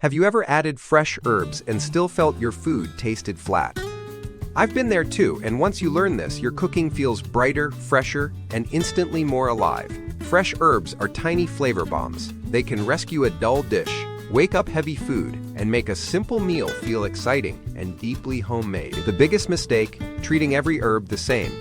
Have you ever added fresh herbs and still felt your food tasted flat? I've been there too, and once you learn this, your cooking feels brighter, fresher, and instantly more alive. Fresh herbs are tiny flavor bombs. They can rescue a dull dish, wake up heavy food, and make a simple meal feel exciting and deeply homemade. The biggest mistake, treating every herb the same.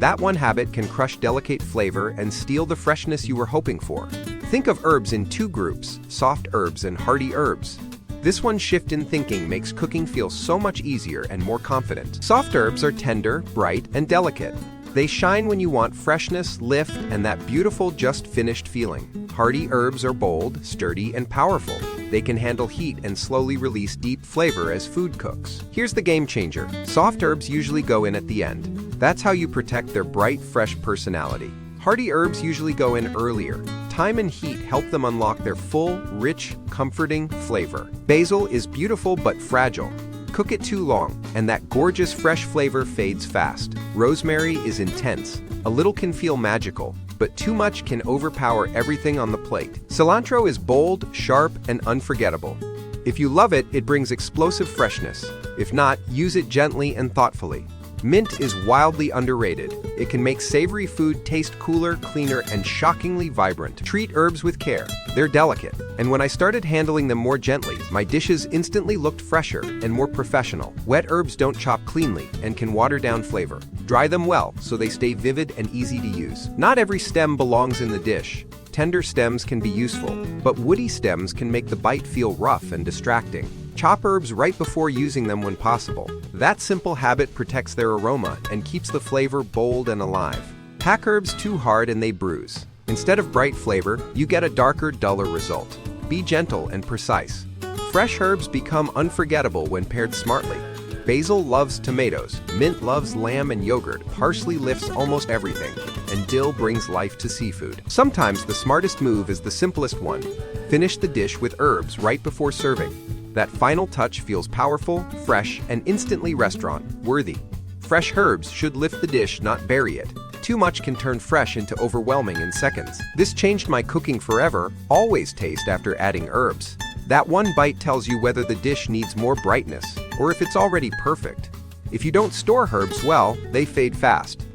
That one habit can crush delicate flavor and steal the freshness you were hoping for. Think of herbs in two groups, soft herbs and hardy herbs. This one shift in thinking makes cooking feel so much easier and more confident. Soft herbs are tender, bright, and delicate. They shine when you want freshness, lift, and that beautiful just finished feeling. Hardy herbs are bold, sturdy, and powerful. They can handle heat and slowly release deep flavor as food cooks. Here's the game changer. Soft herbs usually go in at the end. That's how you protect their bright, fresh personality. Hardy herbs usually go in earlier. Time and heat help them unlock their full, rich, comforting flavor. Basil is beautiful but fragile. Cook it too long, and that gorgeous fresh flavor fades fast. Rosemary is intense. A little can feel magical, but too much can overpower everything on the plate. Cilantro is bold, sharp, and unforgettable. If you love it, it brings explosive freshness. If not, use it gently and thoughtfully. Mint is wildly underrated. It can make savory food taste cooler, cleaner, and shockingly vibrant. Treat herbs with care. They're delicate. And when I started handling them more gently, my dishes instantly looked fresher and more professional. Wet herbs don't chop cleanly and can water down flavor. Dry them well so they stay vivid and easy to use. Not every stem belongs in the dish. Tender stems can be useful, but woody stems can make the bite feel rough and distracting. Chop herbs right before using them when possible. That simple habit protects their aroma and keeps the flavor bold and alive. Hack herbs too hard and they bruise. Instead of bright flavor, you get a darker, duller result. Be gentle and precise. Fresh herbs become unforgettable when paired smartly. Basil loves tomatoes, mint loves lamb and yogurt, parsley lifts almost everything, and dill brings life to seafood. Sometimes the smartest move is the simplest one. Finish the dish with herbs right before serving. That final touch feels powerful, fresh, and instantly restaurant-worthy. Fresh herbs should lift the dish, not bury it. Too much can turn fresh into overwhelming in seconds. This changed my cooking forever. Always taste after adding herbs. That one bite tells you whether the dish needs more brightness or if it's already perfect. If you don't store herbs well, they fade fast.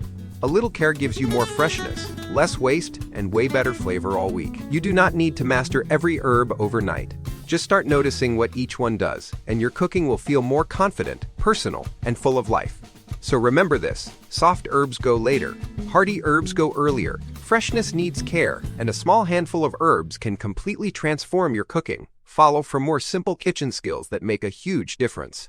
A little care gives you more freshness, less waste, and way better flavor all week. You do not need to master every herb overnight. Just start noticing what each one does, and your cooking will feel more confident, personal, and full of life. So remember this: soft herbs go later, hardy herbs go earlier. Freshness needs care, and a small handful of herbs can completely transform your cooking. Follow for more simple kitchen skills that make a huge difference.